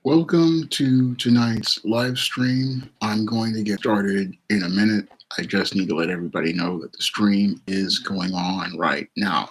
Welcome to tonight's live stream. I'm going to get started in a minute. I just need to let everybody know that the stream is going on right now.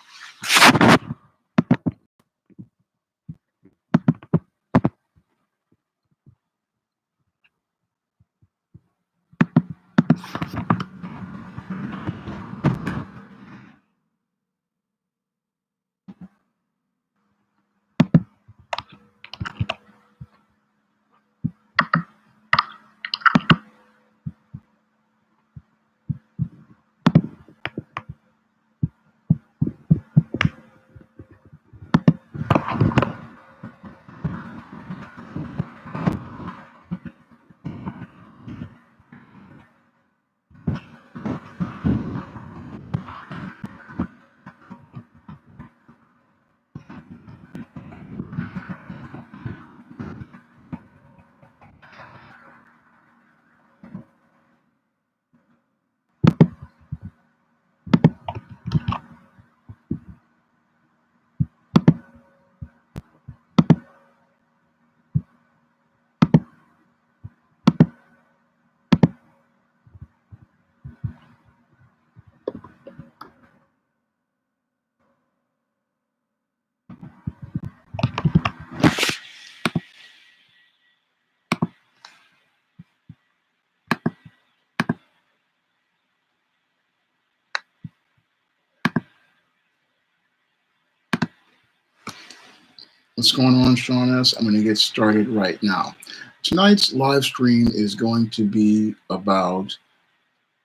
What's going on, Sean S? I'm going to get started right now. Tonight's live stream is going to be about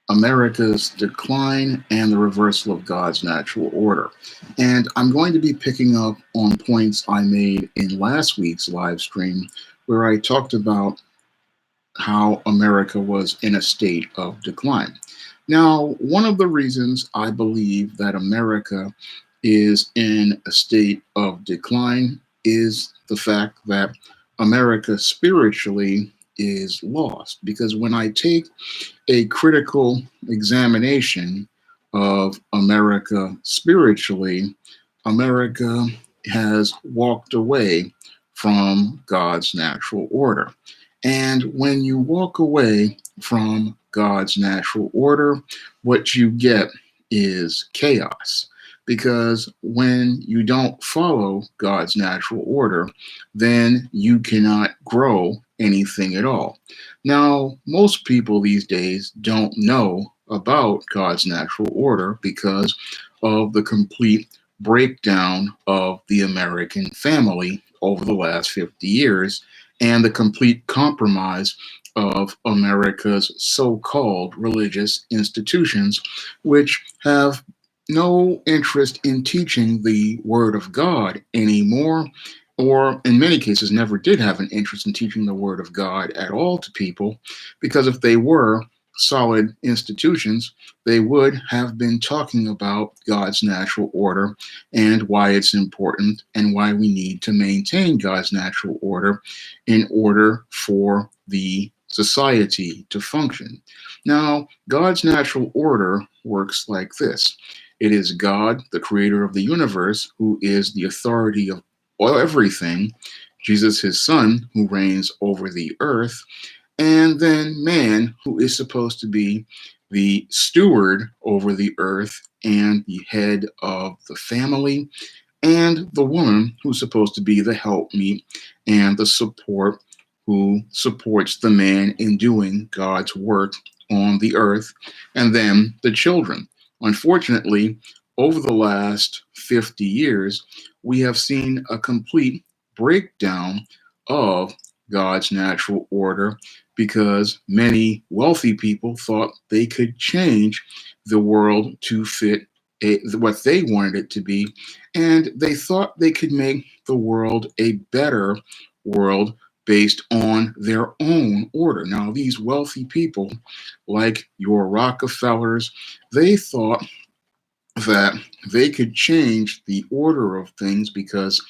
America's decline and the reversal of God's natural order. And I'm going to be picking up on points I made in last week's live stream where I talked about how America was in a state of decline. Now, one of the reasons I believe that America is in a state of decline is the fact that America spiritually is lost. Because when I take a critical examination of America spiritually, America has walked away from God's natural order. And when you walk away from God's natural order, what you get is chaos. Because when you don't follow God's natural order, then you cannot grow anything at all. Now, most people these days don't know about God's natural order because of the complete breakdown of the American family over the last 50 years and the complete compromise of America's so-called religious institutions, which have no interest in teaching the Word of God anymore, or in many cases never did have an interest in teaching the Word of God at all to people, because if they were solid institutions, they would have been talking about God's natural order and why it's important and why we need to maintain God's natural order in order for the society to function. Now, God's natural order works like this. It is God, the creator of the universe, who is the authority of everything, Jesus, his son, who reigns over the earth, and then man, who is supposed to be the steward over the earth and the head of the family, and the woman, who's supposed to be the helpmeet and the support, who supports the man in doing God's work on the earth, and then the children. Unfortunately, over the last 50 years, we have seen a complete breakdown of God's natural order because many wealthy people thought they could change the world to fit what they wanted it to be, and they thought they could make the world a better world based on their own order. Now, these wealthy people, like your Rockefellers, they thought that they could change the order of things because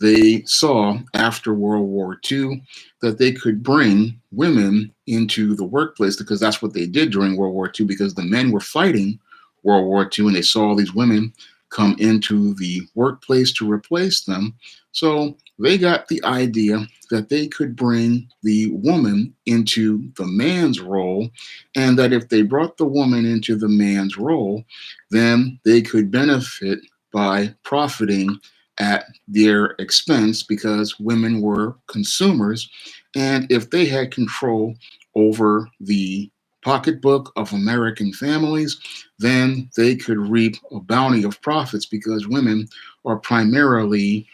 they saw after World War II that they could bring women into the workplace, because that's what they did during World War II, because the men were fighting World War II and they saw all these women come into the workplace to replace them. So they got the idea that they could bring the woman into the man's role, and that if they brought the woman into the man's role, then they could benefit by profiting at their expense because women were consumers. And if they had control over the pocketbook of American families, then they could reap a bounty of profits because women are primarily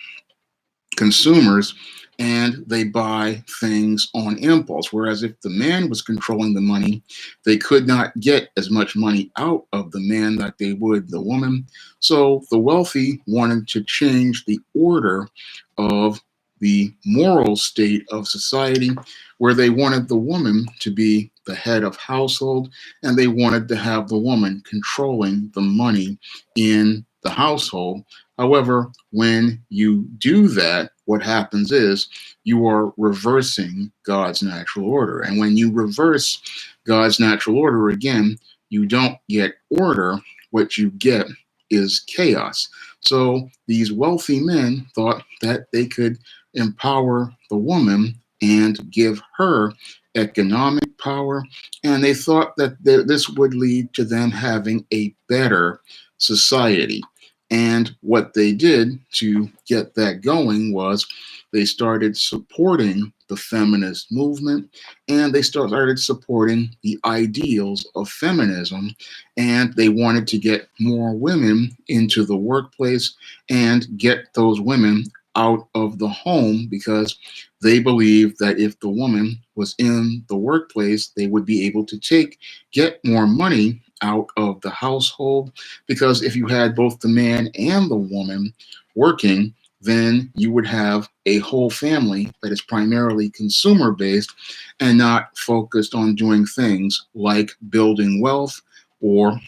consumers and they buy things on impulse. Whereas if the man was controlling the money, they could not get as much money out of the man that they would the woman. So the wealthy wanted to change the order of the moral state of society, where they wanted the woman to be the head of household and they wanted to have the woman controlling the money in the household. However, when you do that, what happens is you are reversing God's natural order. And when you reverse God's natural order again, you don't get order. What you get is chaos. So these wealthy men thought that they could empower the woman and give her economic power. And they thought that this would lead to them having a better society. And what they did to get that going was they started supporting the feminist movement and they started supporting the ideals of feminism. And they wanted to get more women into the workplace and get those women out of the home because they believed that if the woman was in the workplace, they would be able to get more money out of the household. Because if you had both the man and the woman working, then you would have a whole family that is primarily consumer based and not focused on doing things like building wealth or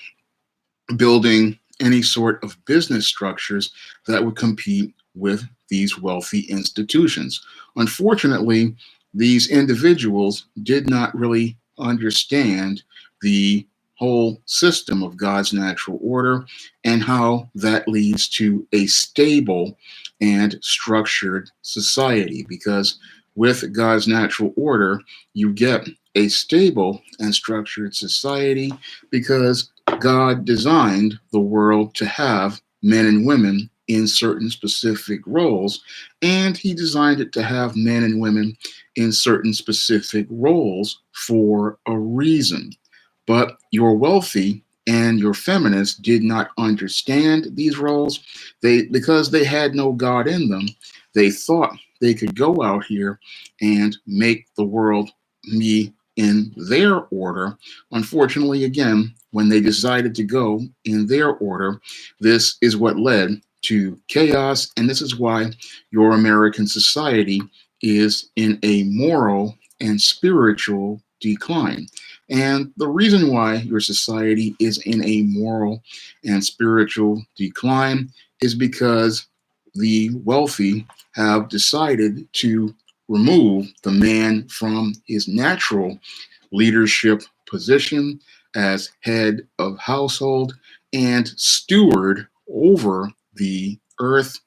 building any sort of business structures that would compete with these wealthy institutions. Unfortunately, these individuals did not really understand the whole system of God's natural order and how that leads to a stable and structured society. Because with God's natural order, you get a stable and structured society because God designed the world to have men and women in certain specific roles, and he designed it to have men and women in certain specific roles for a reason. But your wealthy and your feminists did not understand these roles. Because they had no God in them, they thought they could go out here and make the world be in their order. Unfortunately, again, when they decided to go in their order, this is what led to chaos. And this is why your American society is in a moral and spiritual decline. And the reason why your society is in a moral and spiritual decline is because the wealthy have decided to remove the man from his natural leadership position as head of household and steward over the earth.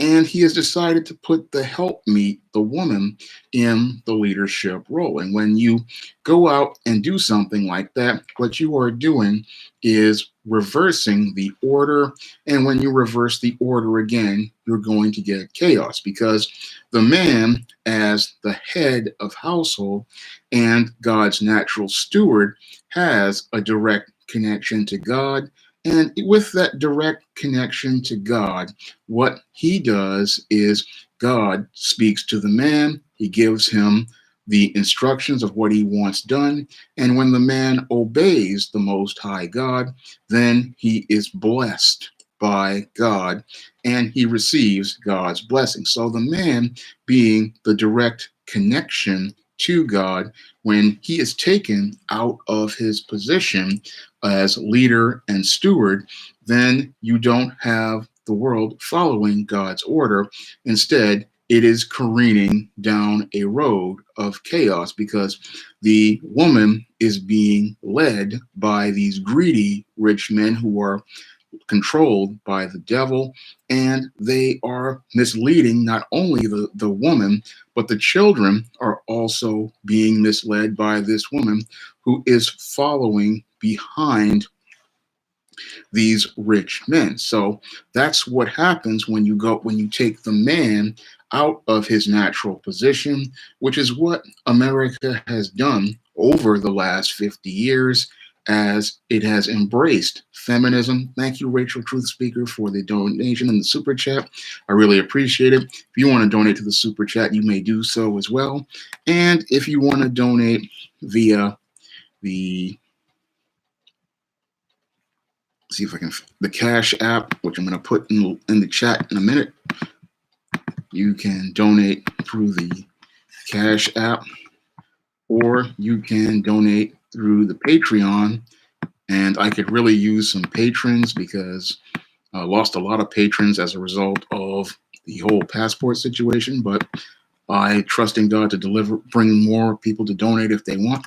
And he has decided to put the helpmeet, the woman, in the leadership role. And when you go out and do something like that, what you are doing is reversing the order. And when you reverse the order again, you're going to get chaos because the man, as the head of household and God's natural steward, has a direct connection to God. And with that direct connection to God, what he does is God speaks to the man, he gives him the instructions of what he wants done. And when the man obeys the Most High God, then he is blessed by God and he receives God's blessing. So the man, being the direct connection to God, when he is taken out of his position as leader and steward, then you don't have the world following God's order. Instead, it is careening down a road of chaos because the woman is being led by these greedy rich men who are controlled by the devil, and they are misleading not only the woman, but the children are also being misled by this woman who is following behind these rich men. So that's what happens when you take the man out of his natural position, which is what America has done over the last 50 years as it has embraced feminism. Thank you, Rachel Truth Speaker, for the donation in the super chat. I really appreciate it. If you want to donate to the super chat, you may do so as well. And if you want to donate via the see if I can the Cash app, which I'm going to put in the chat in a minute. You can donate through the Cash app, or you can donate through the Patreon. And I could really use some patrons because I lost a lot of patrons as a result of the whole passport situation. But I trust in God to bring more people to donate if they want.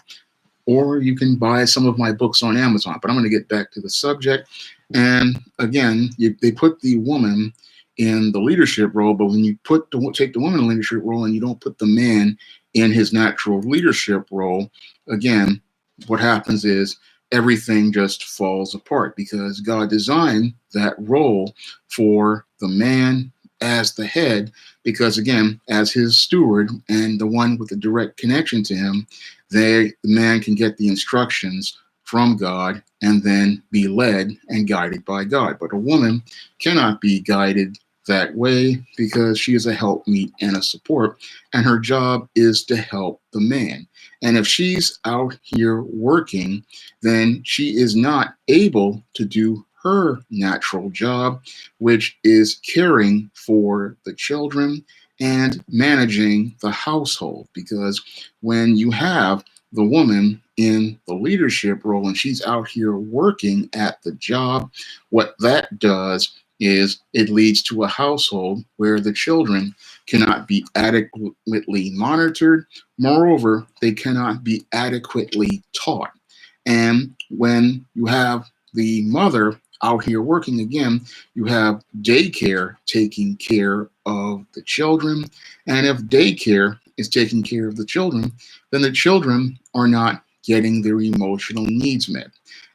Or you can buy some of my books on Amazon. But I'm going to get back to the subject. And again, they put the woman in the leadership role, but when you take the woman in the leadership role and you don't put the man in his natural leadership role, again, what happens is everything just falls apart because God designed that role for the man as the head, because again, as his steward and the one with the direct connection to him, the man can get the instructions from God and then be led and guided by God. But a woman cannot be guided that way because she is a helpmeet and a support, and her job is to help the man. And if she's out here working, then she is not able to do her natural job, which is caring for the children and managing the household. Because when you have the woman in the leadership role and she's out here working at the job, what that does is it leads to a household where the children cannot be adequately monitored. Moreover, they cannot be adequately taught. And when you have the mother out here working, again, you have daycare taking care of the children. And if daycare is taking care of the children, then the children are not getting their emotional needs met.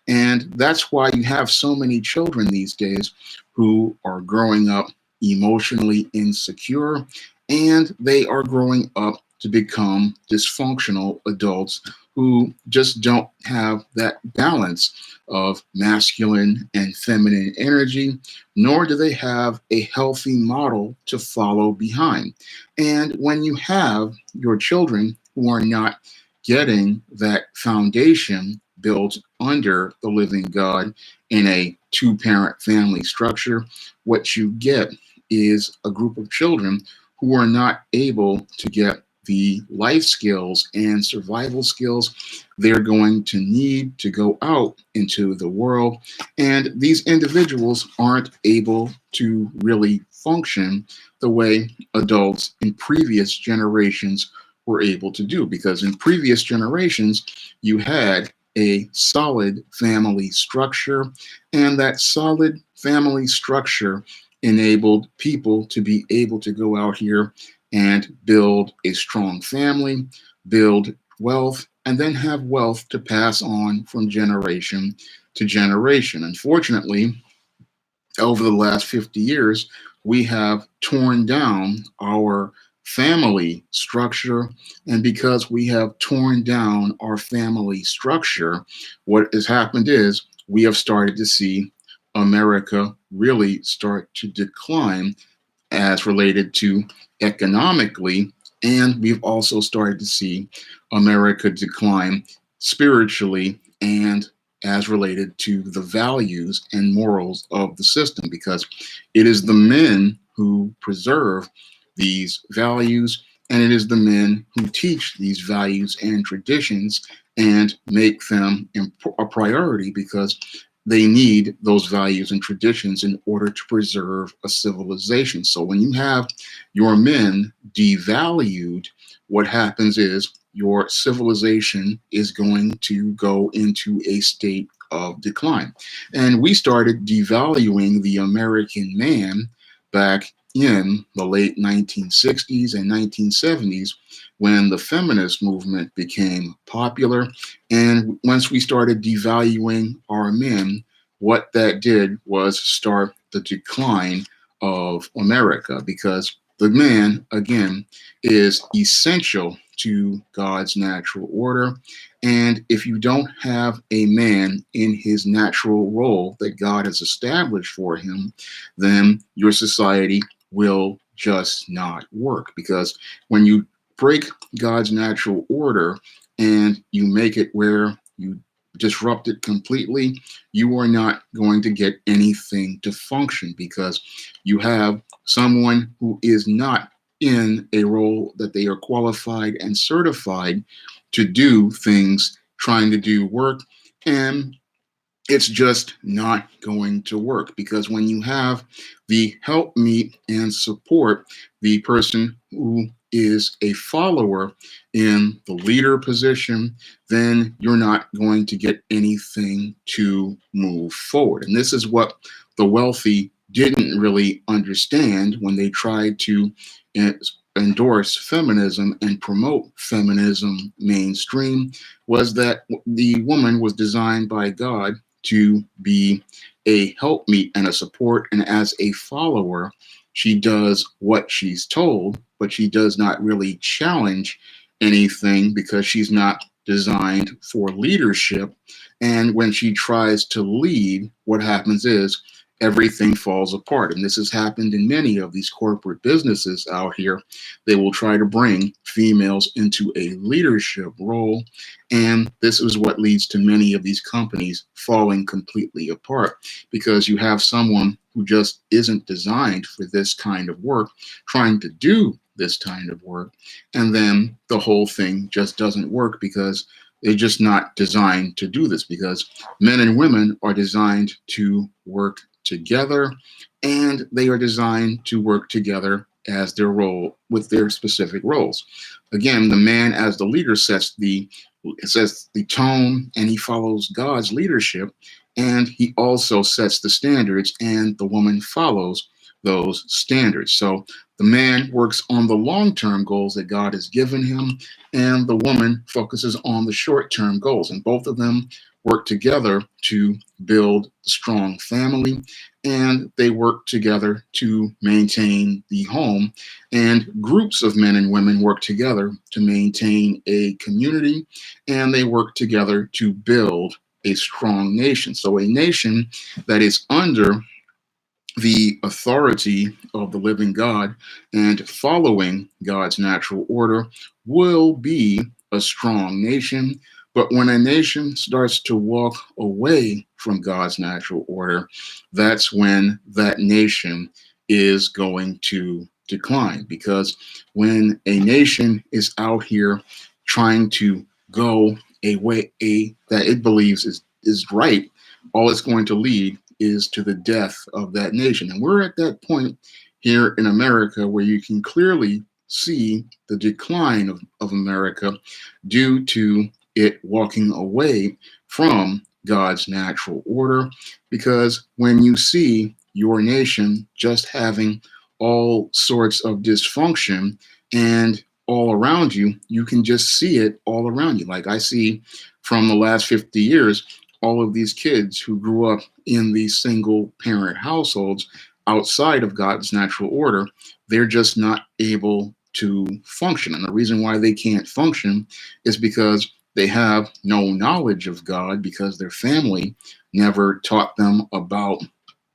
And that's why you have so many children these days who are growing up emotionally insecure, and they are growing up to become dysfunctional adults who just don't have that balance of masculine and feminine energy, nor do they have a healthy model to follow behind. And when you have your children who are not getting that foundation built under the living God in a two-parent family structure, what you get is a group of children who are not able to get the life skills and survival skills they're going to need to go out into the world. And these individuals aren't able to really function the way adults in previous generations were able to do. Because in previous generations, you had a solid family structure, and that solid family structure enabled people to be able to go out here and build a strong family, build wealth, and then have wealth to pass on from generation to generation. Unfortunately, over the last 50 years, we have torn down our family structure. And because we have torn down our family structure, what has happened is we have started to see America really start to decline as related to economically. And we've also started to see America decline spiritually and as related to the values and morals of the system, because it is the men who preserve these values, and it is the men who teach these values and traditions and make them a priority, because they need those values and traditions in order to preserve a civilization. So when you have your men devalued, what happens is your civilization is going to go into a state of decline. And we started devaluing the American man back in the late 1960s and 1970s when the feminist movement became popular. And once we started devaluing our men, what that did was start the decline of America, because the man, again, is essential to God's natural order. And if you don't have a man in his natural role that God has established for him, then your society will just not work. Because when you break God's natural order and you make it where you disrupt it completely, you are not going to get anything to function, because you have someone who is not in a role that they are qualified and certified to do things, trying to do work, and it's just not going to work. Because when you have the help meet and support, the person who is a follower in the leader position, then you're not going to get anything to move forward. And this is what the wealthy didn't really understand when they tried to endorse feminism and promote feminism mainstream, was that the woman was designed by God to be a helpmeet and a support. And as a follower, she does what she's told, but she does not really challenge anything, because she's not designed for leadership. And when she tries to lead, what happens is everything falls apart. And this has happened in many of these corporate businesses out here. They will try to bring females into a leadership role. And this is what leads to many of these companies falling completely apart, because you have someone who just isn't designed for this kind of work trying to do this kind of work. And then the whole thing just doesn't work, because they're just not designed to do this, because men and women are designed to work together, and they are designed to work together as their role, with their specific roles. Again, the man as the leader sets the tone, and he follows God's leadership, and he also sets the standards, and the woman follows those standards. So the man works on the long-term goals that God has given him, and the woman focuses on the short-term goals, and both of them work together to build a strong family, and they work together to maintain the home. And groups of men and women work together to maintain a community, and they work together to build a strong nation. So a nation that is under the authority of the living God and following God's natural order will be a strong nation. But when a nation starts to walk away from God's natural order, that's when that nation is going to decline. Because when a nation is out here trying to go a way that it believes is right, all it's going to lead is to the death of that nation. And we're at that point here in America where you can clearly see the decline of America due to it walking away from God's natural order. Because when you see your nation just having all sorts of dysfunction and all around you, you can just see it all around you. Like I see from the last 50 years, all of these kids who grew up in these single parent households outside of God's natural order, they're just not able to function. And the reason why they can't function is because they have no knowledge of God, because their family never taught them about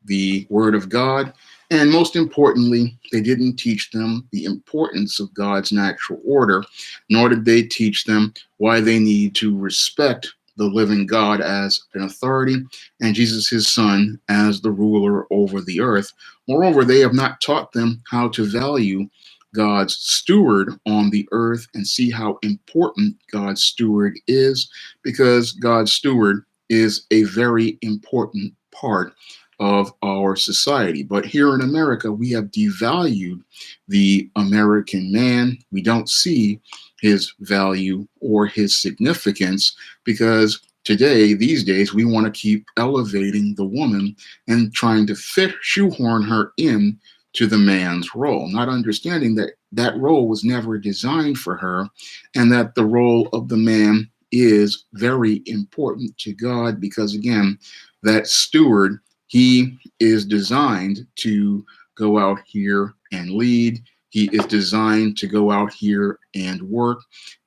the Word of God. And most importantly, they didn't teach them the importance of God's natural order, nor did they teach them why they need to respect the living God as an authority, and Jesus, his son, as the ruler over the earth. Moreover, they have not taught them how to value God's steward on the earth and see how important God's steward is, because God's steward is a very important part of our society. But here in America, we have devalued the American man. We don't see his value or his significance, because Today, these days, we want to keep elevating the woman and trying to shoehorn her in to the man's role, not understanding that that role was never designed for her, and that the role of the man is very important to God because, again, that steward, he is designed to go out here and lead. He is designed to go out here and work,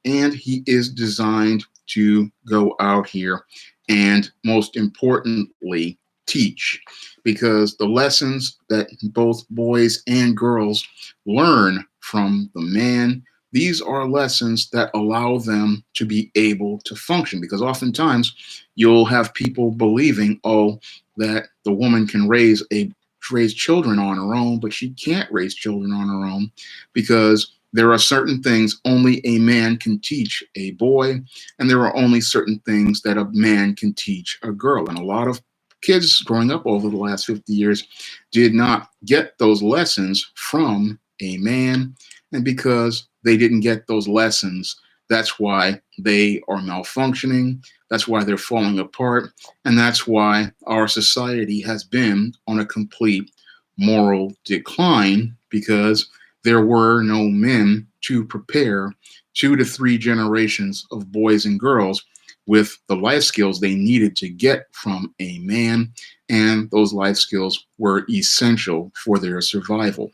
and he is designed to go out here and, most importantly, teach. Because the lessons that both boys and girls learn from the man, these are lessons that allow them to be able to function. Because oftentimes you'll have people believing, oh, that the woman can raise children on her own, but she can't raise children on her own because there are certain things only a man can teach a boy, and there are only certain things that a man can teach a girl. And a lot of kids growing up over the last 50 years did not get those lessons from a man. And because they didn't get those lessons, that's why they are malfunctioning. That's why they're falling apart. And that's why our society has been on a complete moral decline because there were no men to prepare 2 to 3 generations of boys and girls with the life skills they needed to get from a man, and those life skills were essential for their survival.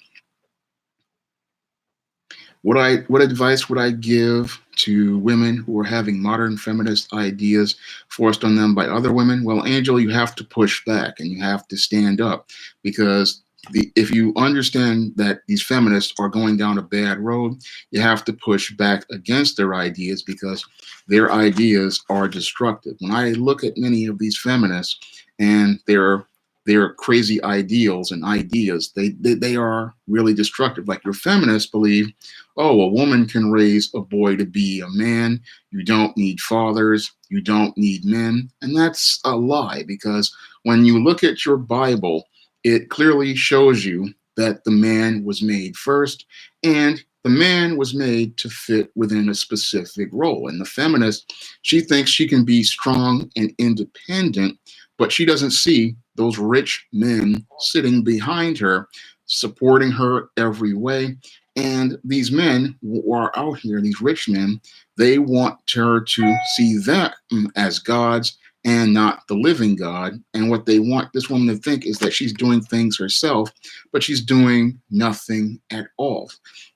What advice would I give to women who are having modern feminist ideas forced on them by other women? Well, Angel, you have to push back and you have to stand up because if you understand that these feminists are going down a bad road, you have to push back against their ideas because their ideas are destructive. When I look at many of these feminists and their crazy ideals and ideas, they are really destructive. Like your feminists believe, oh, a woman can raise a boy to be a man. You don't need fathers. You don't need men. And that's a lie because when you look at your Bible, it clearly shows you that the man was made first and the man was made to fit within a specific role. And the feminist, she thinks she can be strong and independent, but she doesn't see those rich men sitting behind her, supporting her every way. And these men who are out here, these rich men, they want her to see that as gods and not the living God. And what they want this woman to think is that she's doing things herself, but she's doing nothing at all.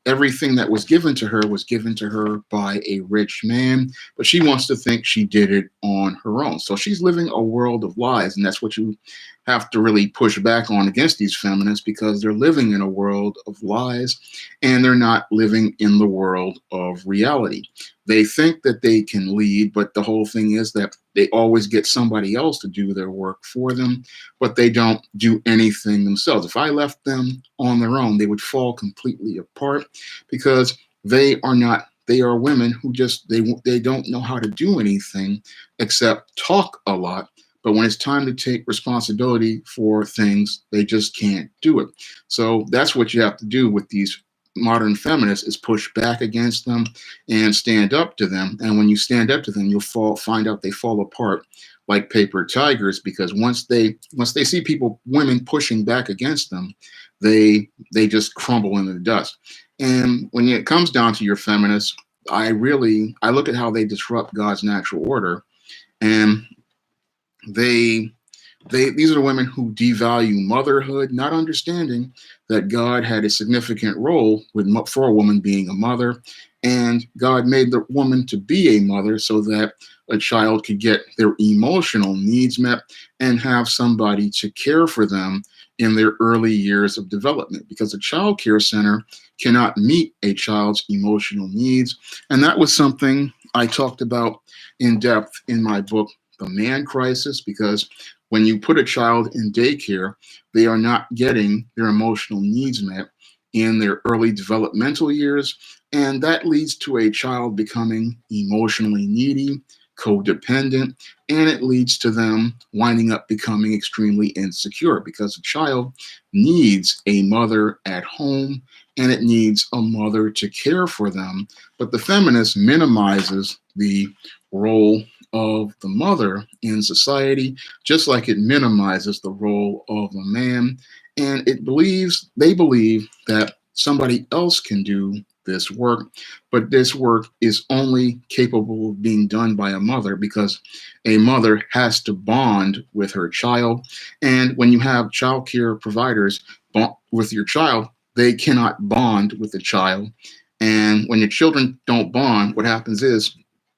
Everything that was given to her by a rich man, but she wants to think she did it on her own. So she's living a world of lies, and that's what you have to really push back on against these feminists because they're living in a world of lies and they're not living in the world of reality. They think that they can lead, but the whole thing is that they always get somebody else to do their work for them, but they don't do anything themselves. If I left them on their own, they would fall completely apart because they are women who just they don't know how to do anything except talk a lot, but when it's time to take responsibility for things, they just can't do it. So that's what you have to do with these modern feminists is push back against them and stand up to them. And when you stand up to them, find out they fall apart like paper tigers because once they see women pushing back against them, they just crumble into the dust. And when it comes down to your feminists, I look at how they disrupt God's natural order, and they these are women who devalue motherhood, not understanding that God had a significant role for a woman being a mother, and God made the woman to be a mother so that a child could get their emotional needs met and have somebody to care for them in their early years of development, because a child care center cannot meet a child's emotional needs. And that was something I talked about in depth in my book, The Man Crisis, because when you put a child in daycare, they are not getting their emotional needs met in their early developmental years. And that leads to a child becoming emotionally needy, codependent, and it leads to them winding up becoming extremely insecure because a child needs a mother at home and it needs a mother to care for them. But the feminist minimizes the role of the mother in society, just like it minimizes the role of the man. And they believe that somebody else can do this work, but this work is only capable of being done by a mother because a mother has to bond with her child. And when you have child care providers with your child, they cannot bond with the child. And when your children don't bond, what happens is,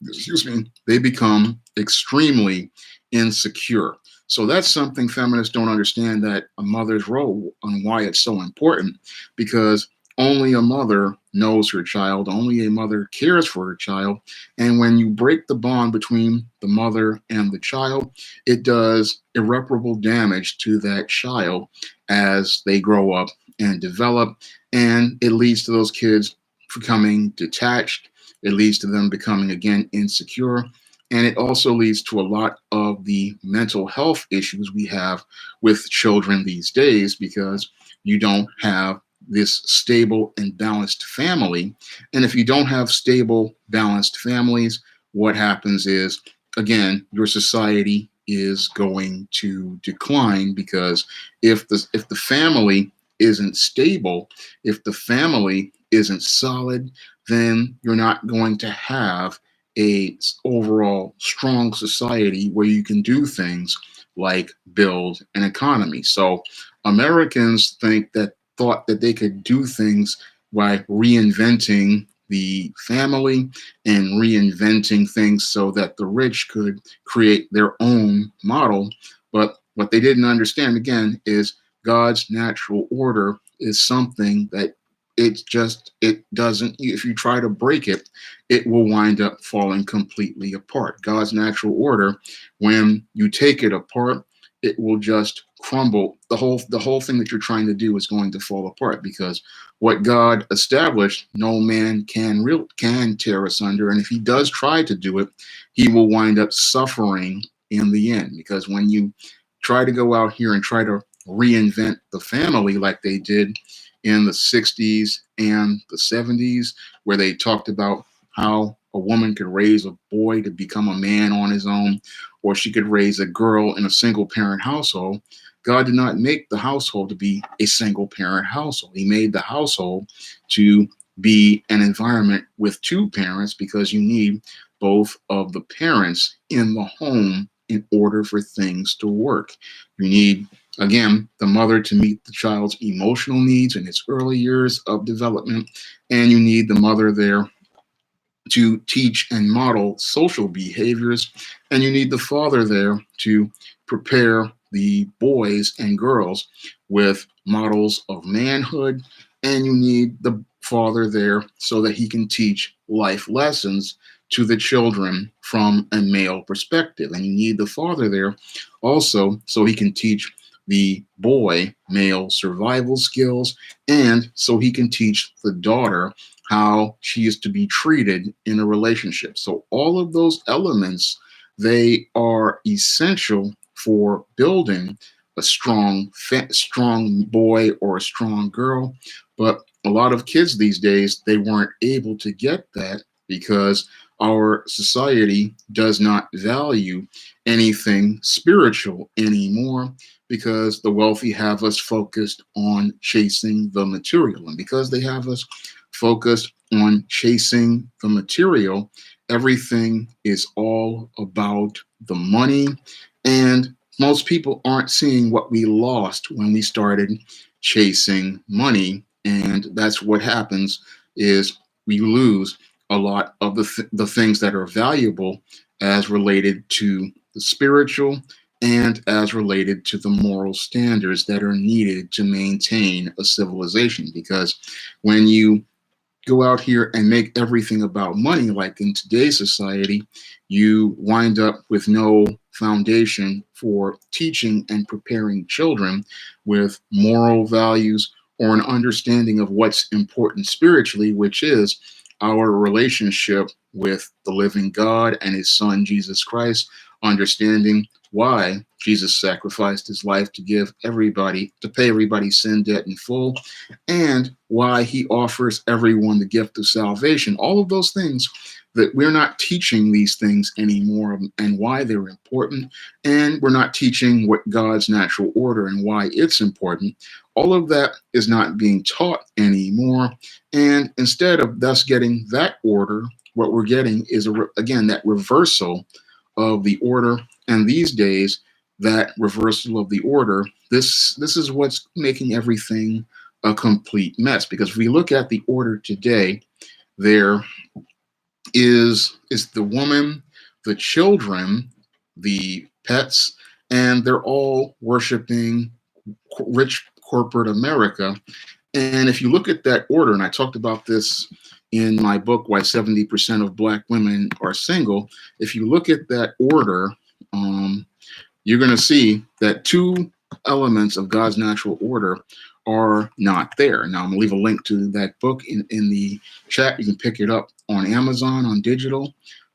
excuse me, they become extremely insecure. So that's something feminists don't understand, that a mother's role and why it's so important, because only a mother knows her child, only a mother cares for her child. And when you break the bond between the mother and the child, it does irreparable damage to that child as they grow up and develop. And it leads to those kids becoming detached. It leads to them becoming, again, insecure. And it also leads to a lot of the mental health issues we have with children these days, because you don't have this stable and balanced family. And if you don't have stable, balanced families, what happens is, again, your society is going to decline, because if the family isn't stable, if the family isn't solid, then you're not going to have a overall strong society where you can do things like build an economy. So Americans thought that they could do things by reinventing the family and reinventing things so that the rich could create their own model. But what they didn't understand, again, is God's natural order is something that it doesn't, if you try to break it, it will wind up falling completely apart. God's natural order, when you take it apart, it will just crumble. The whole thing that you're trying to do is going to fall apart, because what God established, no man can tear asunder. And if he does try to do it, he will wind up suffering in the end. Because when you try to go out here and try to reinvent the family like they did in the 60s and the 70s, where they talked about how a woman could raise a boy to become a man on his own, or she could raise a girl in a single parent household. God did not make the household to be a single parent household. He made the household to be an environment with two parents, because you need both of the parents in the home in order for things to work. You need, again, the mother to meet the child's emotional needs in its early years of development, and you need the mother there to teach and model social behaviors, and you need the father there to prepare the boys and girls with models of manhood, and you need the father there so that he can teach life lessons to the children from a male perspective. And you need the father there also so he can teach the boy male survival skills, and so he can teach the daughter how she is to be treated in a relationship. So all of those elements, they are essential for building a strong boy or a strong girl. But a lot of kids these days, they weren't able to get that because our society does not value anything spiritual anymore, because the wealthy have us focused on chasing the material. And because they have us focused on chasing the material, everything is all about the money. And most people aren't seeing what we lost when we started chasing money. And that's what happens, is we lose a lot of the things that are valuable as related to the spiritual and as related to the moral standards that are needed to maintain a civilization. Because when you go out here and make everything about money, like in today's society, you wind up with no foundation for teaching and preparing children with moral values or an understanding of what's important spiritually, which is our relationship with the living God and his son, Jesus Christ, understanding why Jesus sacrificed his life to give everybody, to pay everybody's sin debt in full, and why he offers everyone the gift of salvation. All of those things, that we're not teaching these things anymore and why they're important, and we're not teaching what God's natural order and why it's important. All of that is not being taught anymore. And instead of thus getting that order, what we're getting is, again, that reversal of the order. And these days, that reversal of the order, this is what's making everything a complete mess. Because if we look at the order today, there is the woman, the children, the pets, and they're all worshiping rich corporate America. And if you look at that order, and I talked about this in my book, Why 70% of Black Women Are Single, if you look at that order, you're going to see that two elements of God's natural order are not there. Now, I'm going to leave a link to that book in the chat. You can pick it up on Amazon, on digital.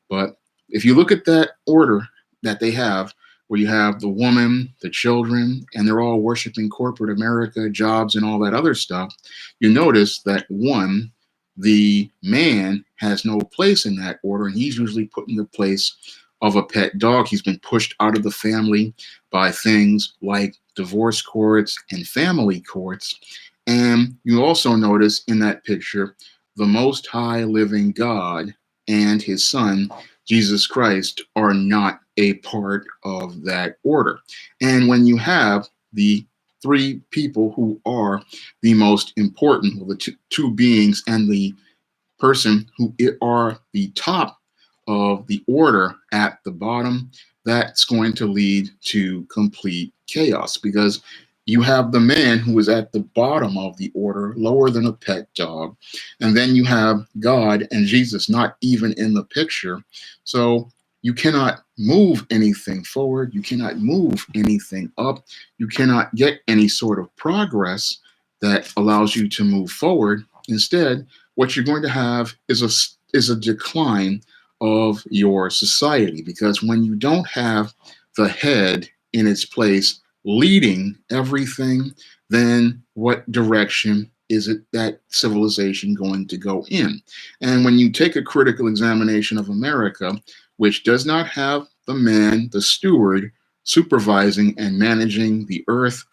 But if you look at that order that they have, where you have the woman, the children, and they're all worshiping corporate America, jobs, and all that other stuff, you notice that one, the man has no place in that order, and he's usually put in the place of a pet dog. He's been pushed out of the family by things like divorce courts and family courts. And you also notice in that picture the Most High living God and his son, Jesus Christ, are not a part of that order. And when you have the three people who are the most important, well, the two beings and the person who are the top of the order at the bottom, that's going to lead to complete chaos, because you have the man who is at the bottom of the order, lower than a pet dog, and then you have God and Jesus not even in the picture. So you cannot move anything forward, you cannot move anything up, you cannot get any sort of progress that allows you to move forward. Instead, what you're going to have is a decline of your society, because when you don't have the head in its place leading everything, then what direction is it that civilization going to go in? And when you take a critical examination of America, which does not have the man, the steward, supervising and managing the earth,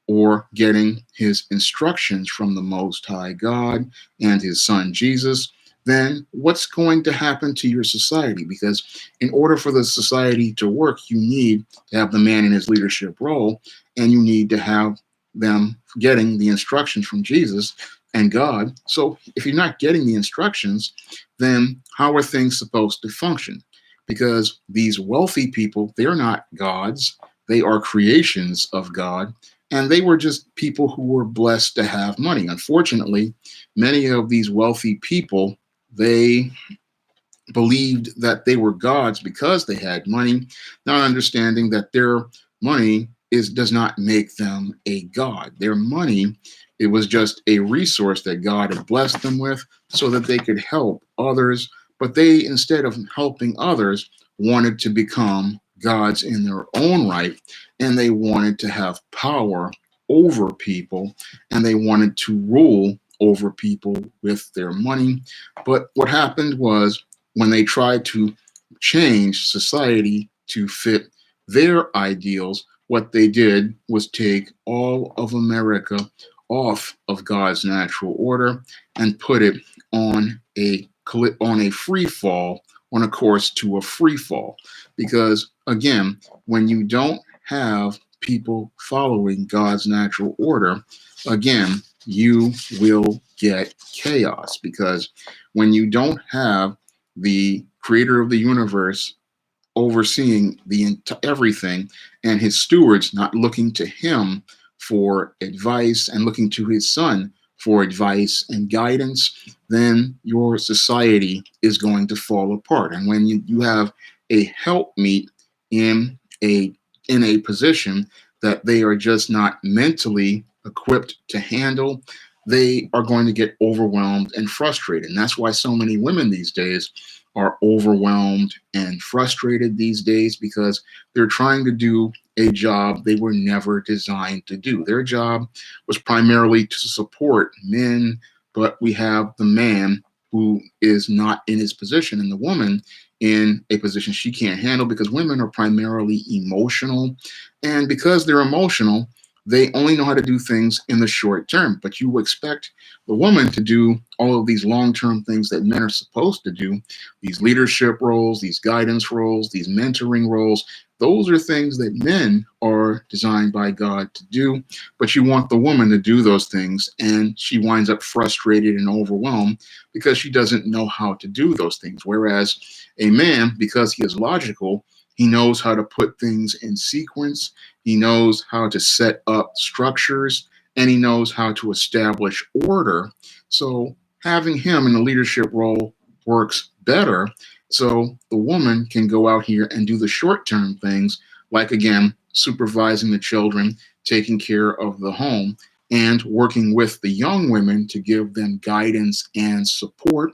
or getting his instructions from the Most High God and his son Jesus, then what's going to happen to your society? Because in order for the society to work, you need to have the man in his leadership role, and you need to have them getting the instructions from Jesus and God. So if you're not getting the instructions, then how are things supposed to function? Because these wealthy people, they're not gods. They are creations of God. And they were just people who were blessed to have money. Unfortunately, many of these wealthy people, they believed that they were gods because they had money, not understanding that their money does not make them a god. Their money, it was just a resource that God had blessed them with so that they could help others. But they, instead of helping others, wanted to become gods in their own right, and they wanted to have power over people, and they wanted to rule over people with their money. But what happened was, when they tried to change society to fit their ideals, what they did was take all of America off of God's natural order and put it on a free fall, on a course to a free fall. Because again, when you don't have people following God's natural order, again, you will get chaos. Because when you don't have the creator of the universe overseeing everything, and his stewards not looking to him for advice and looking to his son for advice and guidance, then your society is going to fall apart. And when you have a helpmeet in a position that they are just not mentally equipped to handle, they are going to get overwhelmed and frustrated. And that's why so many women these days are overwhelmed and frustrated these days, because they're trying to do a job they were never designed to do. Their job was primarily to support men, but we have the man who is not in his position and the woman in a position she can't handle, because women are primarily emotional. And because they're emotional, they only know how to do things in the short term. But you expect the woman to do all of these long term things that men are supposed to do, these leadership roles, these guidance roles, these mentoring roles. Those are things that men are designed by God to do. But you want the woman to do those things, and she winds up frustrated and overwhelmed because she doesn't know how to do those things. Whereas a man, because he is logical, he knows how to put things in sequence. He knows how to set up structures, and he knows how to establish order. So having him in a leadership role works better. So the woman can go out here and do the short term things, like, again, supervising the children, taking care of the home, and working with the young women to give them guidance and support.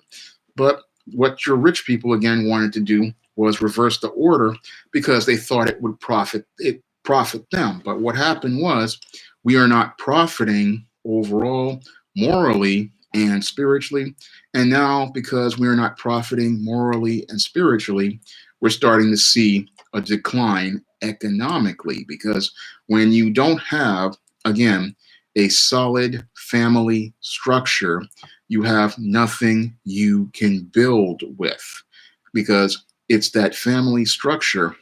But what your rich people, again, wanted to do was reverse the order, because they thought it would profit them. But what happened was, we are not profiting overall, morally and spiritually. And now, because we are not profiting morally and spiritually, we're starting to see a decline economically, because when you don't have, again, a solid family structure, you have nothing you can build with, because it's that family structure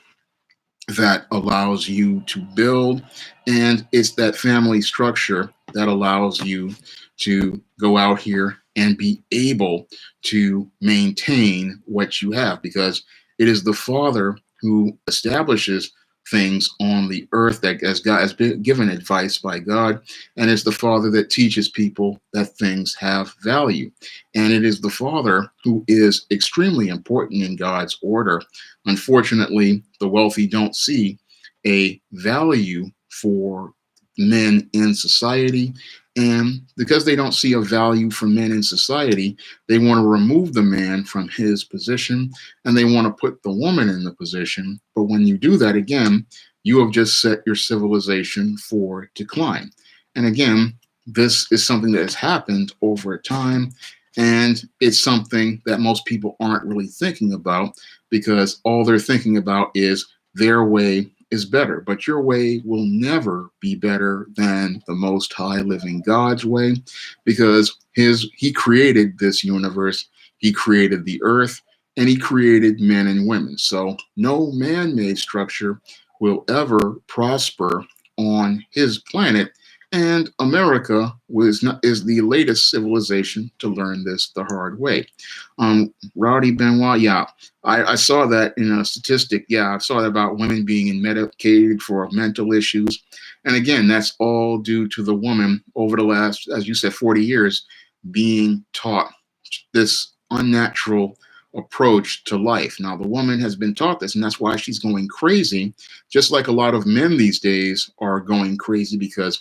that allows you to build, and it's that family structure that allows you to go out here and be able to maintain what you have, because it is the father who establishes things on the earth, that as God has been given advice by God, and it's the father that teaches people that things have value. And it is the father who is extremely important in God's order. Unfortunately, the wealthy don't see a value for men in society. And because they don't see a value for men in society, they want to remove the man from his position, and they want to put the woman in the position. But when you do that, again, you have just set your civilization for decline. And again, this is something that has happened over time. And it's something that most people aren't really thinking about, because all they're thinking about is their way is better. But your way will never be better than the Most High Living God's way, because He created this universe, He created the earth, and He created men and women. So no man-made structure will ever prosper on His planet. And America is the latest civilization to learn this the hard way. Rowdy Benoit, yeah, I saw that in a statistic. Yeah, I saw that about women being medicated for mental issues. And again, that's all due to the woman over the last, as you said, 40 years being taught this unnatural approach to life. Now, the woman has been taught this, and that's why she's going crazy, just like a lot of men these days are going crazy because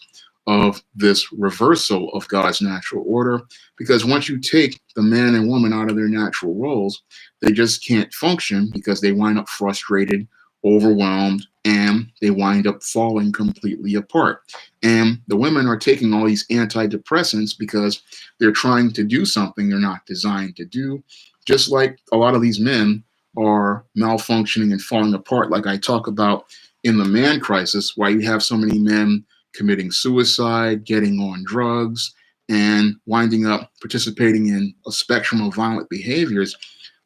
of this reversal of God's natural order. Because once you take the man and woman out of their natural roles, they just can't function, because they wind up frustrated, overwhelmed, and they wind up falling completely apart. And the women are taking all these antidepressants because they're trying to do something they're not designed to do, just like a lot of these men are malfunctioning and falling apart, like I talk about in the man crisis, why you have so many men committing suicide, getting on drugs, and winding up participating in a spectrum of violent behaviors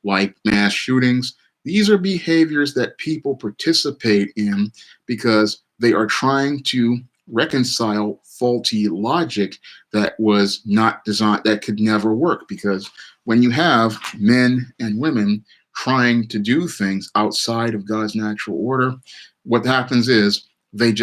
like mass shootings. These are behaviors that people participate in because they are trying to reconcile faulty logic that was not designed, that could never work. Because when you have men and women trying to do things outside of God's natural order, what happens is it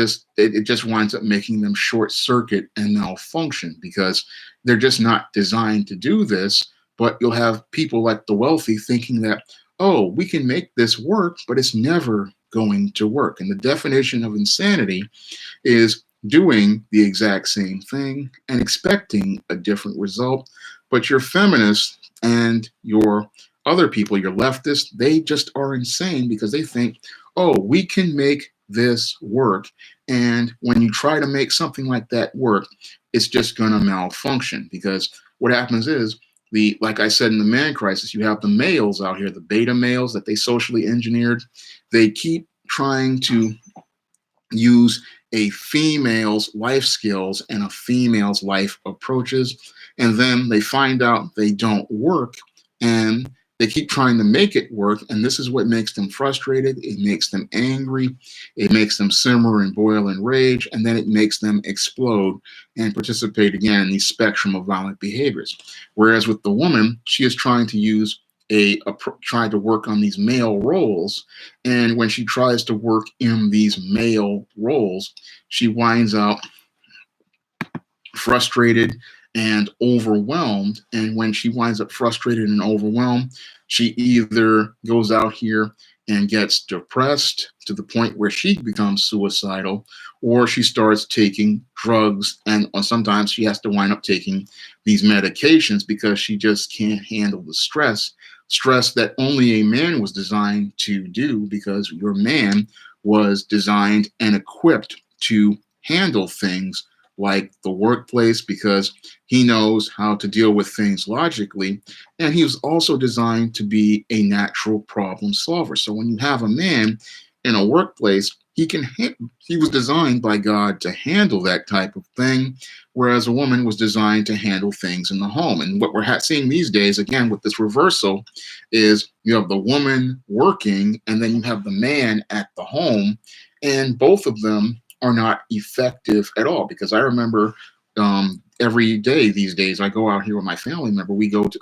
just winds up making them short circuit and malfunction, because they're just not designed to do this. But you'll have people like the wealthy thinking that, oh, we can make this work, but it's never going to work. And the definition of insanity is doing the exact same thing and expecting a different result. But your feminists and your other people, your leftists, they just are insane because they think, oh, we can make this work. And when you try to make something like that work, it's just going to malfunction because what happens is like I said in the man crisis, you have the males out here, the beta males that they socially engineered. They keep trying to use a female's life skills and a female's life approaches, and then they find out they don't work, and they keep trying to make it work, and this is what makes them frustrated. It makes them angry. It makes them simmer and boil in rage, and then it makes them explode and participate again in the spectrum of violent behaviors. Whereas with the woman, she is trying to use trying to work on these male roles, and when she tries to work in these male roles, she winds up frustrated and overwhelmed. And when she winds up frustrated and overwhelmed, she either goes out here and gets depressed to the point where she becomes suicidal, or she starts taking drugs. And sometimes she has to wind up taking these medications because she just can't handle the stress that only a man was designed to do, because your man was designed and equipped to handle things like the workplace because he knows how to deal with things logically. And he was also designed to be a natural problem solver. So when you have a man in a workplace, he was designed by God to handle that type of thing, whereas a woman was designed to handle things in the home. And what we're seeing these days, again, with this reversal, is you have the woman working and then you have the man at the home, and both of them are not effective at all. Because I remember every day these days, I go out here with my family member.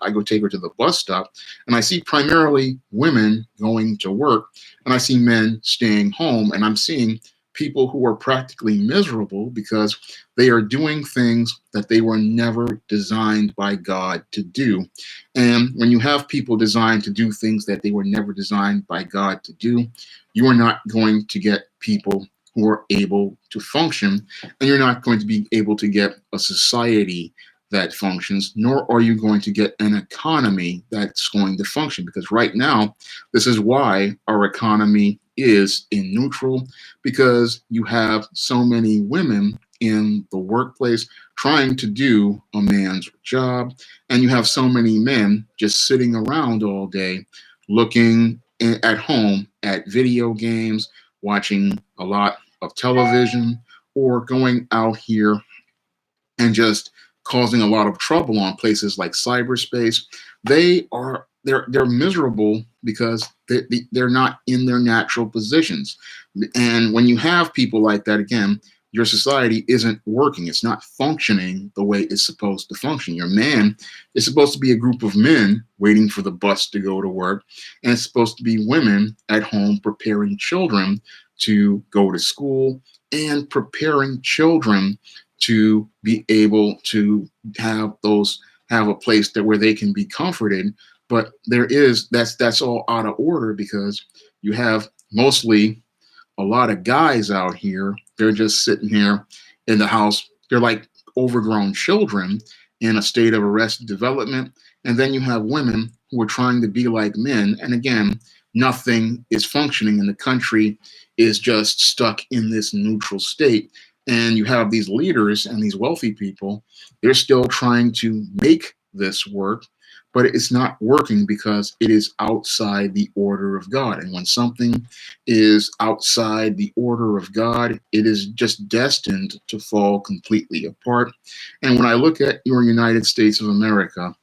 I go take her to the bus stop, and I see primarily women going to work, and I see men staying home, and I'm seeing people who are practically miserable because they are doing things that they were never designed by God to do. And when you have people designed to do things that they were never designed by God to do, you are not going to get people who are able to function, and you're not going to be able to get a society that functions, nor are you going to get an economy that's going to function. Because right now, this is why our economy is in neutral, because you have so many women in the workplace trying to do a man's job, and you have so many men just sitting around all day looking at home at video games, watching a lot of television, or going out here and just causing a lot of trouble on places like cyberspace. They're miserable because they're not in their natural positions. And when you have people like that, again, your society isn't working. It's not functioning the way it's supposed to function. Your man is supposed to be a group of men waiting for the bus to go to work, and it's supposed to be women at home preparing children to go to school and preparing children to be able to have a place where they can be comforted. But that's all out of order because you have mostly a lot of guys out here. They're just sitting here in the house. They're like overgrown children in a state of arrested development. And then you have women who are trying to be like men. And again, nothing is functioning, and the country is just stuck in this neutral state. And you have these leaders and these wealthy people, they're still trying to make this work, but it's not working because it is outside the order of God. And when something is outside the order of God, it is just destined to fall completely apart. And when I look at your United States of America,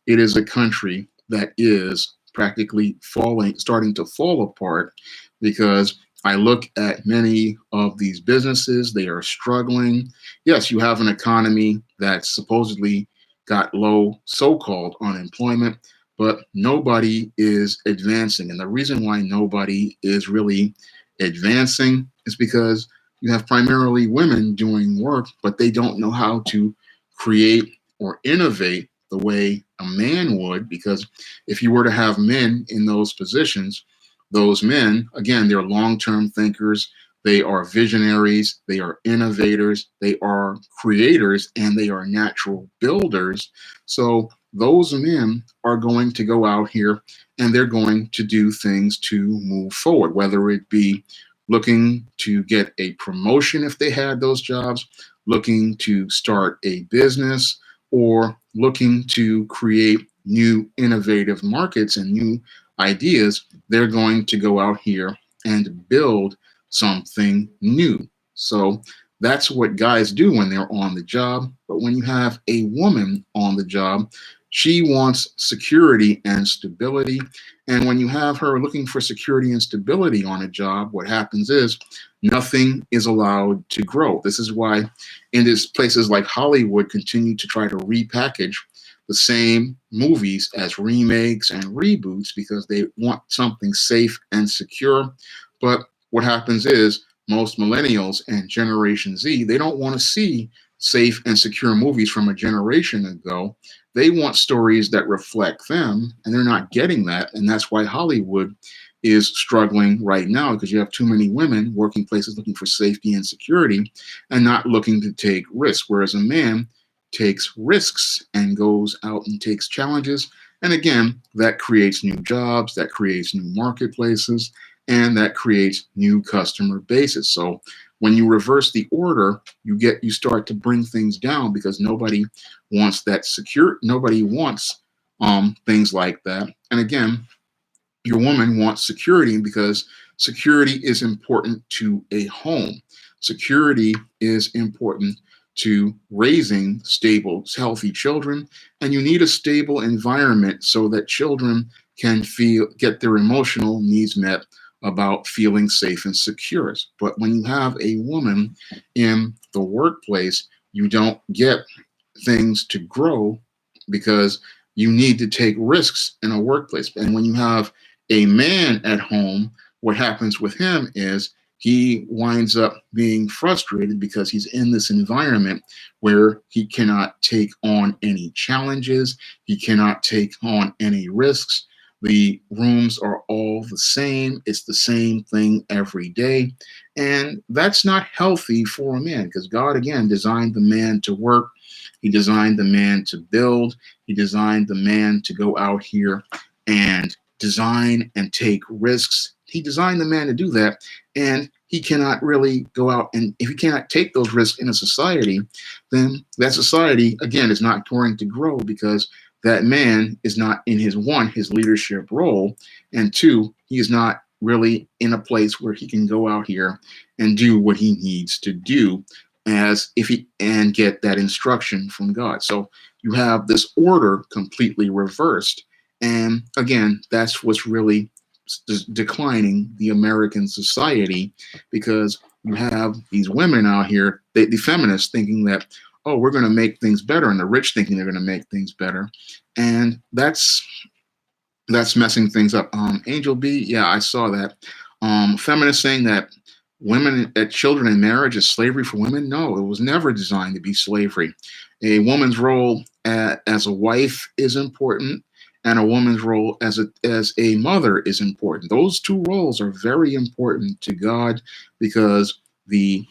it is a country that is practically starting to fall apart, because I look at many of these businesses, they are struggling. Yes, you have an economy that supposedly got low so-called unemployment, but nobody is advancing. And the reason why nobody is really advancing is because you have primarily women doing work, but they don't know how to create or innovate the way a man would. Because if you were to have men in those positions, those men, again, they're long-term thinkers. They are visionaries, they are innovators, they are creators, and they are natural builders. So those men are going to go out here and they're going to do things to move forward, whether it be looking to get a promotion if they had those jobs, looking to start a business, or looking to create new innovative markets and new ideas. They're going to go out here and build something new. So that's what guys do when they're on the job. But when you have a woman on the job, she wants security and stability. And when you have her looking for security and stability on a job, what happens is nothing is allowed to grow. This is why in these places like Hollywood continue to try to repackage the same movies as remakes and reboots because they want something safe and secure. But what happens is most millennials and Generation Z, they don't want to see safe and secure movies from a generation ago. They want stories that reflect them, and they're not getting that. And that's why Hollywood is struggling right now because you have too many women working places looking for safety and security and not looking to take risks, whereas a man takes risks and goes out and takes challenges. And again, that creates new jobs, that creates new marketplaces, and that creates new customer bases. So when you reverse the order, you start to bring things down because nobody wants that secure, nobody wants things like that. And again, your woman wants security because security is important to a home. Security is important to raising stable, healthy children, and you need a stable environment so that children can get their emotional needs met about feeling safe and secure. But when you have a woman in the workplace, you don't get things to grow because you need to take risks in a workplace. And when you have a man at home, what happens with him is he winds up being frustrated because he's in this environment where he cannot take on any challenges, he cannot take on any risks. The rooms are all the same. It's the same thing every day. And that's not healthy for a man because God, again, designed the man to work. He designed the man to build. He designed the man to go out here and design and take risks. He designed the man to do that. And he cannot really go out, and if he cannot take those risks in a society, then that society, again, is not going to grow because that man is not in his leadership role, and two, he is not really in a place where he can go out here and do what he needs to do and get that instruction from God. So you have this order completely reversed. And again, that's what's really declining the American society because you have these women out here, the feminists thinking that, oh, we're going to make things better, and the rich thinking they're going to make things better. And that's messing things up. Angel B, yeah, I saw that. Feminists saying that children in marriage is slavery for women. No, it was never designed to be slavery. A woman's role as a wife is important, and a woman's role as a mother is important. Those two roles are very important to God because the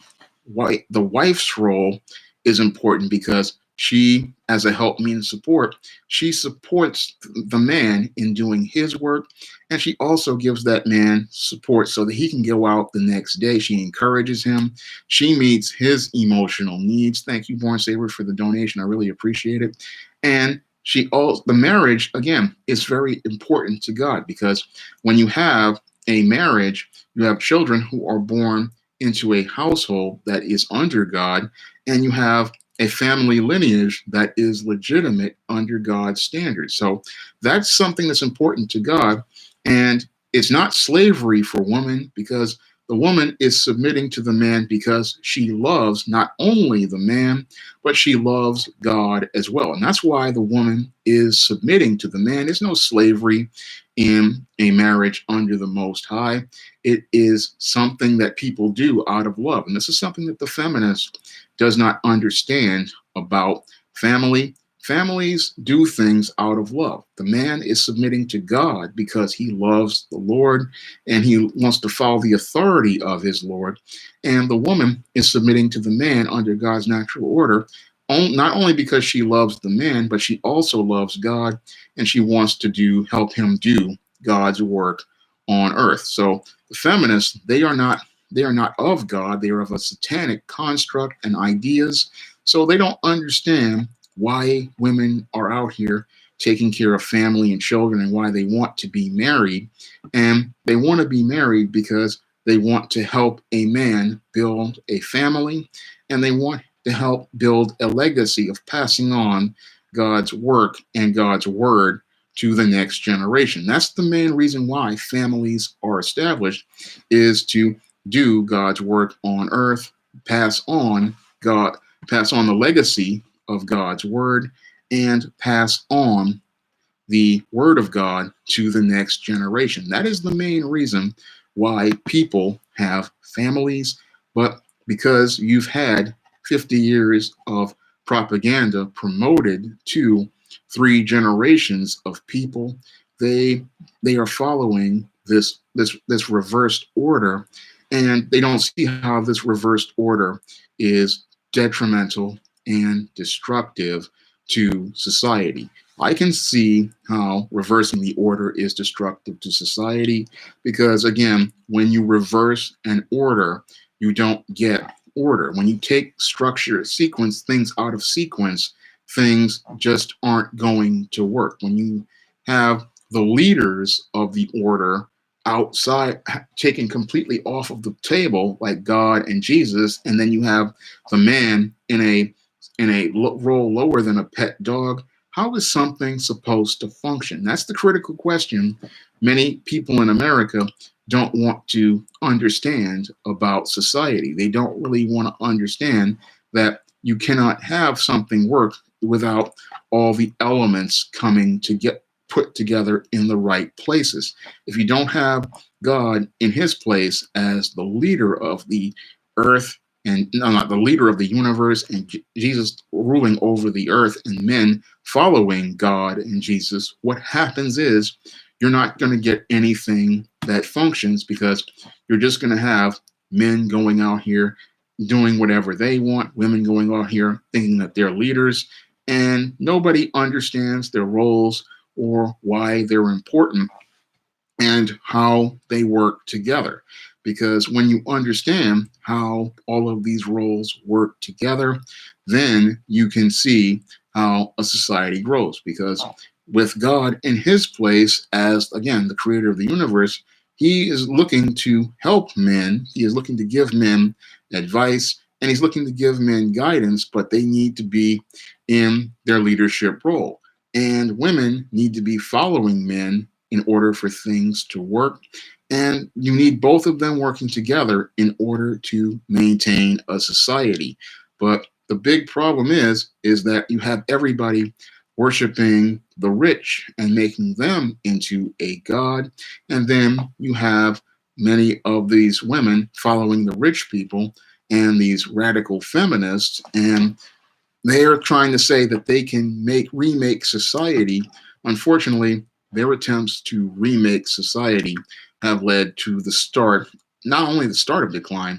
wife's role is important because she, as a helpmeet and support, she supports the man in doing his work, and she also gives that man support so that he can go out the next day. She encourages him. She meets his emotional needs. Thank you, Born Saver, for the donation. I really appreciate it. And the marriage, again, is very important to God because when you have a marriage, you have children who are born into a household that is under God, and you have a family lineage that is legitimate under God's standards. So that's something that's important to God. And it's not slavery for women because the woman is submitting to the man because she loves not only the man, but she loves God as well. And that's why the woman is submitting to the man. There's no slavery in a marriage under the Most High. It is something that people do out of love. And this is something that the feminist does not understand about family. Families do things out of love. The man is submitting to God because he loves the Lord and he wants to follow the authority of his Lord. And the woman is submitting to the man under God's natural order, not only because she loves the man, but she also loves God and she wants to help him do God's work on earth. So the feminists, they are not of God, they are of a satanic construct and ideas. So they don't understand why women are out here taking care of family and children and why they want to be married. And they want to be married because they want to help a man build a family and they want to help build a legacy of passing on God's work and God's word to the next generation. That's the main reason why families are established, is to do God's work on earth, pass on God, pass on the legacy of God's word, and pass on the word of God to the next generation. That is the main reason why people have families. But because you've had 50 years of propaganda promoted to three generations of people, they they are following this reversed order, and they don't see how this reversed order is detrimental and destructive to society. I can see how reversing the order is destructive to society because, again, when you reverse an order, you don't get order. When you take structure, sequence things out of sequence, things just aren't going to work. When you have the leaders of the order outside, taken completely off of the table, like God and Jesus, and then you have the man in a role lower than a pet dog, how is something supposed to function? That's the critical question many people in America don't want to understand about society. They don't really want to understand that you cannot have something work without all the elements coming to get put together in the right places. If you don't have God in his place as the leader of the earth, and no, not the leader of the universe, and Jesus ruling over the earth and men following God and Jesus, what happens is you're not going to get anything that functions because you're just going to have men going out here doing whatever they want, women going out here thinking that they're leaders, and nobody understands their roles or why they're important and how they work together. Because when you understand how all of these roles work together, then you can see how a society grows. Because with God in his place as, again, the creator of the universe, he is looking to help men. He is looking to give men advice and he's looking to give men guidance, but they need to be in their leadership role. And women need to be following men in order for things to work. And you need both of them working together in order to maintain a society. But the big problem is that you have everybody worshiping the rich and making them into a god. And then you have many of these women following the rich people and these radical feminists, and they are trying to say that they can remake society. Unfortunately, their attempts to remake society have led to the start, not only the start of decline,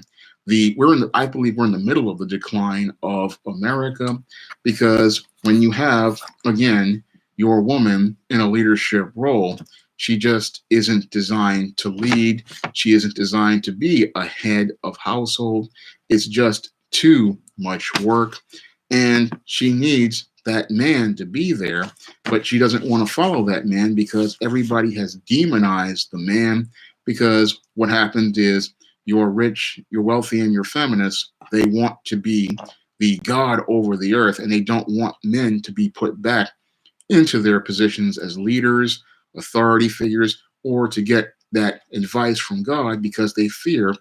I believe we're in the middle of the decline of America, because when you have, again, your woman in a leadership role, she just isn't designed to lead. She isn't designed to be a head of household. It's just too much work. And she needs that man to be there, but she doesn't want to follow that man because everybody has demonized the man. Because what happened is you're rich, you're wealthy, and you're feminist. They want to be the God over the earth, and they don't want men to be put back into their positions as leaders, authority figures, or to get that advice from God because they fear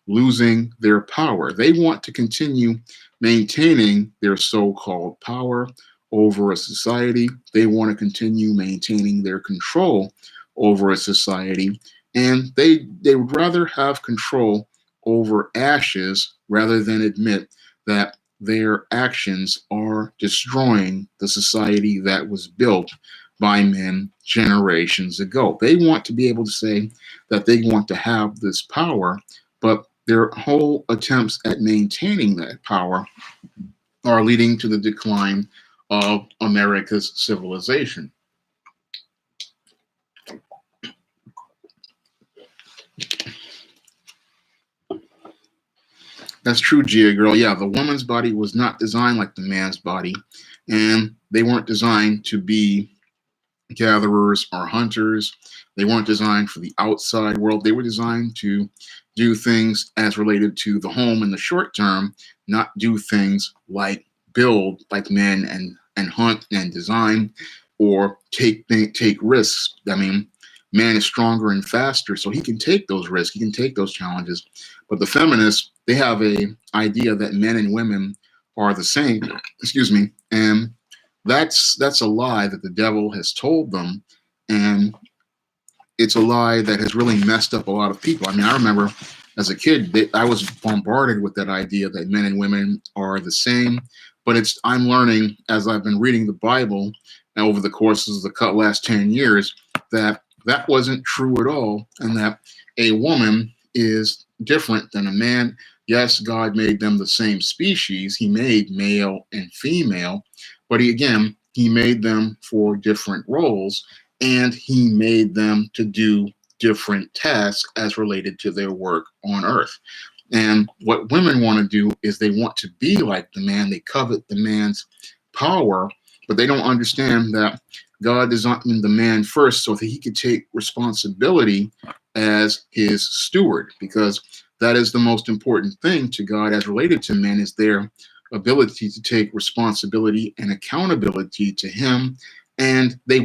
losing their power. They want to continue maintaining their so-called power over a society. They want to continue maintaining their control over a society. And they would rather have control over ashes rather than admit that their actions are destroying the society that was built by men generations ago. They want to be able to say that they want to have this power, but their whole attempts at maintaining that power are leading to the decline of America's civilization. That's true, Gia girl. Yeah, the woman's body was not designed like the man's body, and they weren't designed to be gatherers or hunters. They weren't designed for the outside world. They were designed to do things as related to the home in the short term, not do things like build like men and hunt and design or take risks. I mean, man is stronger and faster, so he can take those risks. He can take those challenges. But the feminists, they have a idea that men and women are the same. Excuse me, and that's a lie that the devil has told them, and it's a lie that has really messed up a lot of people. I mean, I remember as a kid that I was bombarded with that idea that men and women are the same. But I'm learning as I've been reading the Bible and over the courses of the last 10 years that that wasn't true at all, and that a woman is different than a man. Yes, God made them the same species. He made male and female, but he made them for different roles, and he made them to do different tasks as related to their work on earth. And what women want to do is they want to be like the man. They covet the man's power, but they don't understand that God designed the man first so that he could take responsibility as his steward, because that is the most important thing to God as related to men, is their ability to take responsibility and accountability to him, and they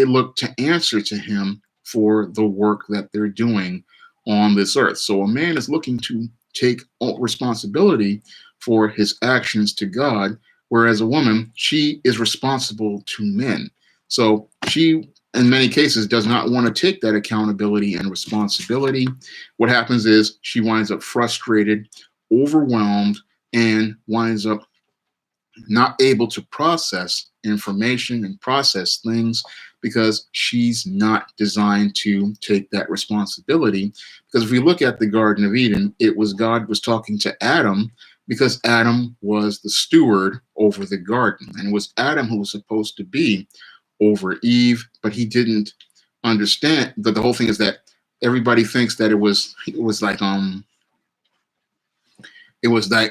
look to answer to him for the work that they're doing on this earth. So a man is looking to take responsibility for his actions to God, whereas a woman, she is responsible to men. So she, in many cases, does not want to take that accountability and responsibility. What happens is she winds up frustrated, overwhelmed, and winds up not able to process information and process things because she's not designed to take that responsibility. Because if we look at the Garden of Eden, it was God was talking to Adam because Adam was the steward over the garden, and it was Adam who was supposed to be over Eve, but he didn't understand that the whole thing is that everybody thinks that it was like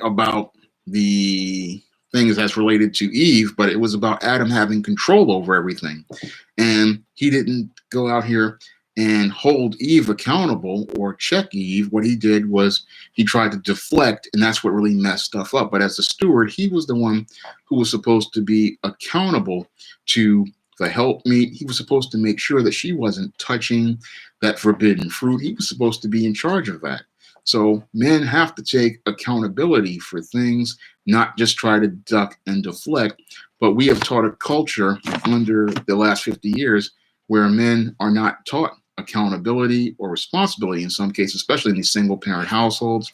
about the things that's related to Eve, but it was about Adam having control over everything. And he didn't go out here and hold Eve accountable or check Eve. What he did was he tried to deflect, and that's what really messed stuff up. But as a steward, he was the one who was supposed to be accountable to the helpmeet. He was supposed to make sure that she wasn't touching that forbidden fruit. He was supposed to be in charge of that. So men have to take accountability for things, not just try to duck and deflect. But we have taught a culture under the last 50 years where men are not taught accountability or responsibility in some cases, especially in these single parent households.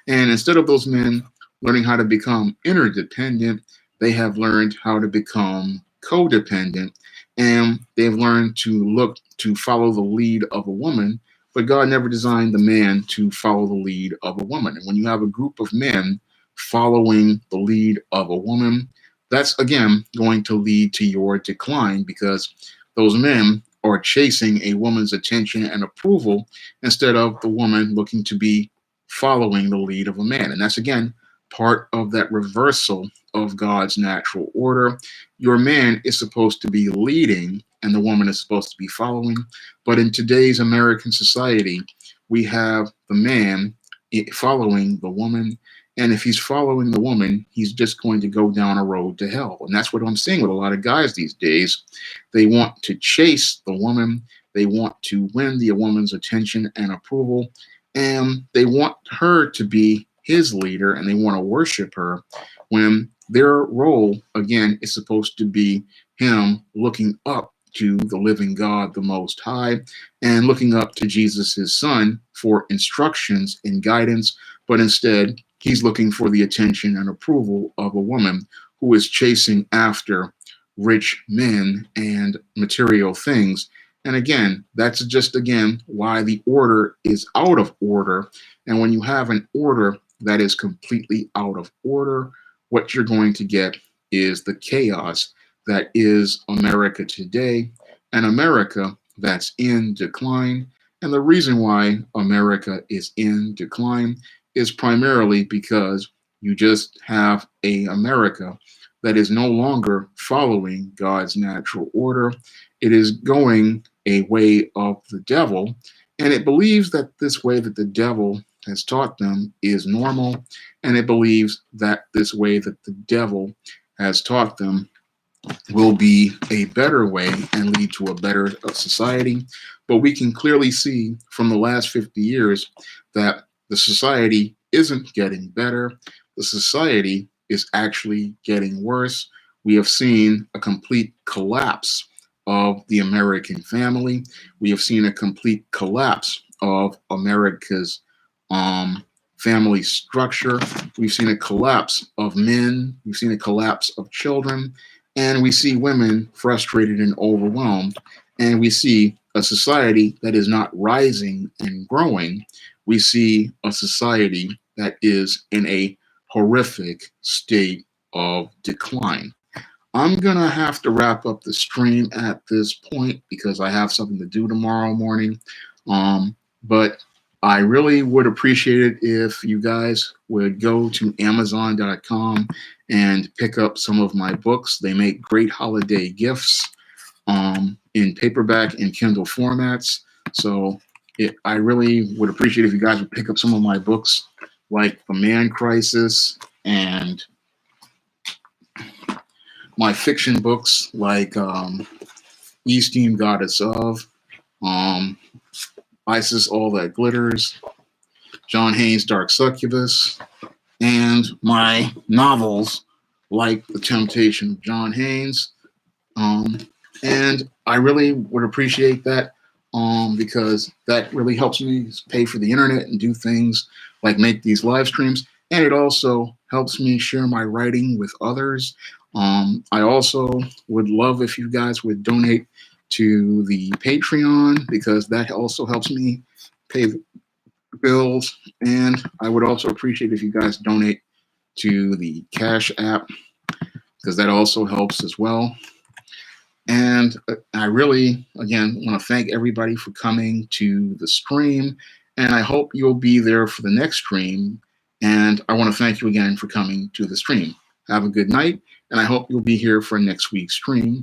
And instead of those men learning how to become interdependent, they have learned how to become codependent, and they've learned to look to follow the lead of a woman. But God never designed the man to follow the lead of a woman. And when you have a group of men following the lead of a woman, that's again going to lead to your decline, because those men are chasing a woman's attention and approval instead of the woman looking to be following the lead of a man. And that's again part of that reversal of God's natural order. Your man is supposed to be leading and the woman is supposed to be following. But in today's American society, we have the man following the woman. And if he's following the woman, he's just going to go down a road to hell. And that's what I'm seeing with a lot of guys these days. They want to chase the woman. They want to win the woman's attention and approval. And they want her to be his leader, and they want to worship her, when their role, again, is supposed to be him looking up to the living God, the Most High, and looking up to Jesus, his son, for instructions and guidance. But instead, he's looking for the attention and approval of a woman who is chasing after rich men and material things. And again, that's just again why the order is out of order. And when you have an order that is completely out of order, what you're going to get is the chaos that is America today, and America that's in decline. And the reason why America is in decline is primarily because you just have a America that is no longer following God's natural order. It is going a way of the devil, and it believes that this way that the devil has taught them is normal, and it believes that this way that the devil has taught them will be a better way and lead to a better society. But we can clearly see from the last 50 years that the society isn't getting better. The society is actually getting worse. We have seen a complete collapse of the American family. We have seen a complete collapse of America's family structure. We've seen a collapse of men. We've seen a collapse of children. And we see women frustrated and overwhelmed. And we see a society that is not rising and growing. We see a society that is in a horrific state of decline. I'm going to have to wrap up the stream at this point because I have something to do tomorrow morning. But I really would appreciate it if you guys would go to Amazon.com and pick up some of my books. They make great holiday gifts in paperback and Kindle formats. So I really would appreciate if you guys would pick up some of my books, like The Man Crisis, and my fiction books like Esteem Goddess of, Isis All That Glitters, John Haynes' Dark Succubus, and my novels like The Temptation of John Haynes. And I really would appreciate that because that really helps me pay for the internet and do things like make these live streams. And it also helps me share my writing with others. I also would love if you guys would donate to the Patreon because that also helps me pay the bills. And I would also appreciate if you guys donate to the Cash App because that also helps as well. And I really, again, want to thank everybody for coming to the stream. And I hope you'll be there for the next stream. And I want to thank you again for coming to the stream. Have a good night. And I hope you'll be here for next week's stream.